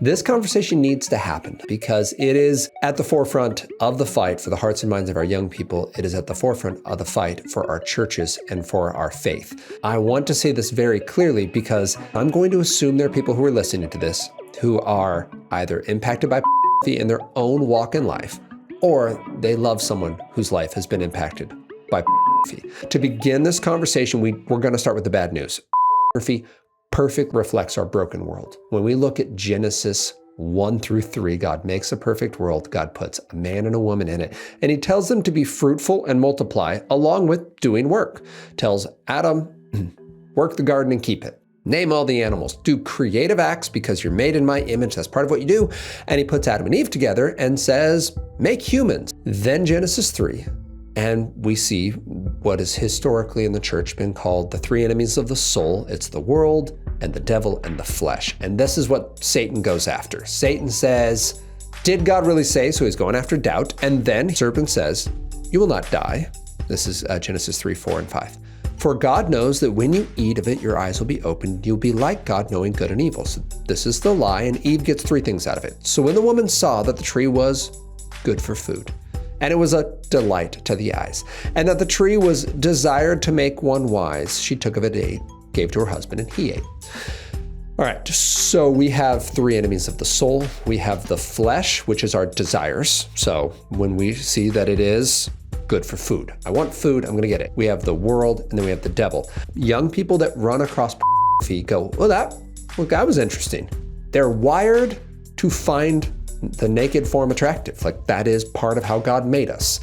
This conversation needs to happen because it is at the forefront of the fight for the hearts and minds of our young people. It is at the forefront of the fight for our churches and for our faith. I want to say this very clearly because I'm going to assume there are people who are listening to this who are either impacted by pornography in their own walk in life, or they love someone whose life has been impacted by pornography. To begin this conversation, we're going to start with the bad news. Pornography perfect reflects our broken world. When we look at Genesis 1-3, God makes a perfect world. God puts a man and a woman in it, and he tells them to be fruitful and multiply along with doing work. Tells Adam, work the garden and keep it. Name all the animals. Do creative acts because you're made in my image. That's part of what you do. And he puts Adam and Eve together and says, make humans. Then Genesis 3. And we see what has historically in the church been called the three enemies of the soul. It's the world and the devil and the flesh. And this is what Satan goes after. Satan says, did God really say? So he's going after doubt. And then the serpent says, you will not die. This is Genesis 3, 4, and 5. For God knows that when you eat of it, your eyes will be opened. You'll be like God, knowing good and evil. So this is the lie. And Eve gets three things out of it. So when the woman saw that the tree was good for food, and it was a delight to the eyes, and that the tree was desired to make one wise, she took of it, ate, gave to her husband, and he ate. All right, so we have three enemies of the soul. We have the flesh, which is our desires. So when we see that it is good for food, I want food, I'm gonna get it. We have the world, and then we have the devil. Young people that run across pornography go, well, that was interesting. They're wired to find the naked form attractive. Like, that is part of how God made us.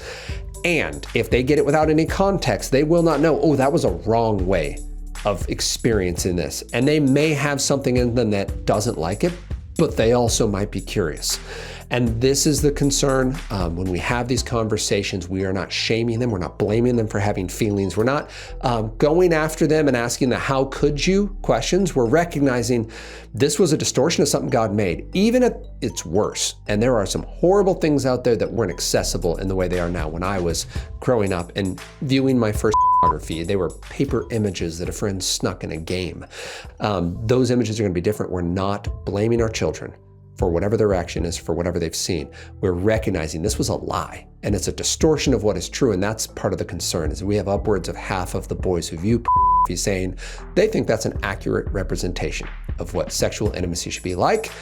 And if they get it without any context, they will not know, oh, that was a wrong way of experiencing this. And they may have something in them that doesn't like it, but they also might be curious. And this is the concern when we have these conversations. We are not shaming them. We're not blaming them for having feelings. We're not going after them and asking the how could you questions. We're recognizing this was a distortion of something God made, even at its worst. And there are some horrible things out there that weren't accessible in the way they are now. When I was growing up and viewing my first pornography, they were paper images that a friend snuck in a game. Those images are going to be different. We're not blaming our children for whatever their reaction is, for whatever they've seen. We're recognizing this was a lie, and it's a distortion of what is true, and that's part of the concern, is we have upwards of half of the boys who view pornography saying they think that's an accurate representation of what sexual intimacy should be like.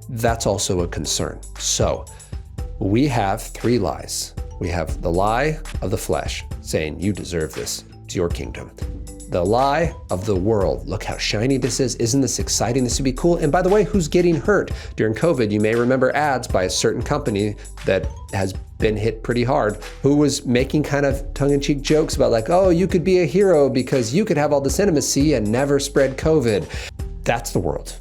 That's also a concern. So we have three lies. We have the lie of the flesh, saying you deserve this, it's your kingdom. The lie of the world. Look how shiny this is. Isn't this exciting? This would be cool. And by the way, who's getting hurt? During COVID, you may remember ads by a certain company that has been hit pretty hard, who was making kind of tongue-in-cheek jokes about like, oh, you could be a hero because you could have all this intimacy and never spread COVID. That's the world.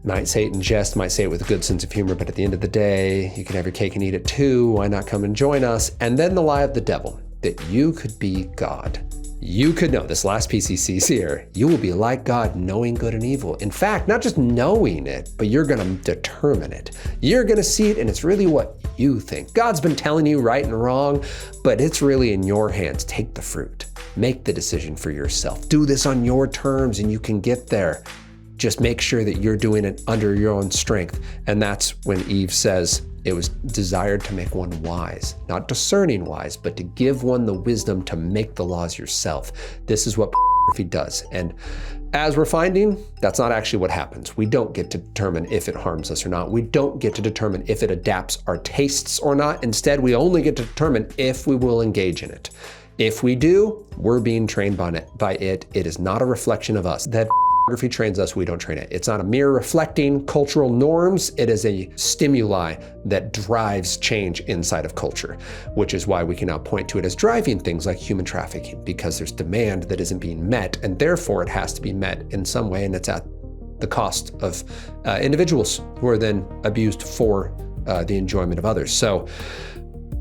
Might say it in jest, might say it with a good sense of humor, but at the end of the day, you can have your cake and eat it too. Why not come and join us? And then the lie of the devil, that you could be God. You could know, this last piece he sees here, you will be like God, knowing good and evil. In fact, not just knowing it, but you're going to determine it. You're going to see it, and it's really what you think. God's been telling you right and wrong, but it's really in your hands. Take the fruit. Make the decision for yourself. Do this on your terms, and you can get there. Just make sure that you're doing it under your own strength. And that's when Eve says, it was desired to make one wise, not discerning wise, but to give one the wisdom to make the laws yourself. This is what pornography does. And as we're finding, that's not actually what happens. We don't get to determine if it harms us or not. We don't get to determine if it adapts our tastes or not. Instead, we only get to determine if we will engage in it. If we do, we're being trained by it. It is not a reflection of us. That pornography trains us, we don't train it. It's not a mirror reflecting cultural norms. It is a stimuli that drives change inside of culture, which is why we can now point to it as driving things like human trafficking, because there's demand that isn't being met, and therefore it has to be met in some way, and it's at the cost of individuals who are then abused for the enjoyment of others. So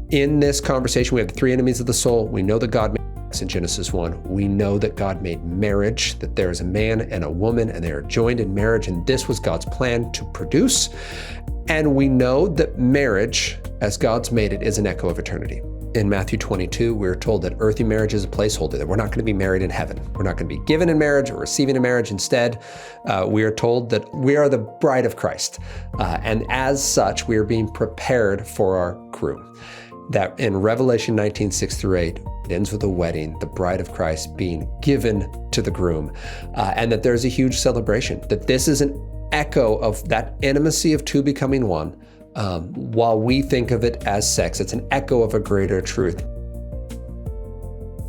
in this conversation, we have the three enemies of the soul. We know that God made sex in Genesis 1. We know that God made marriage, that there is a man and a woman, and they are joined in marriage, and this was God's plan to produce. And we know that marriage, as God's made it, is an echo of eternity. In Matthew 22, we're told that earthly marriage is a placeholder, that we're not going to be married in heaven. We're not going to be given in marriage or receiving in marriage. Instead, we are told that we are the bride of Christ. And as such, we are being prepared for our groom. That in Revelation 19, 6-8, it ends with a wedding, the bride of Christ being given to the groom, and that there's a huge celebration, that this is an echo of that intimacy of two becoming one. While we think of it as sex, it's an echo of a greater truth.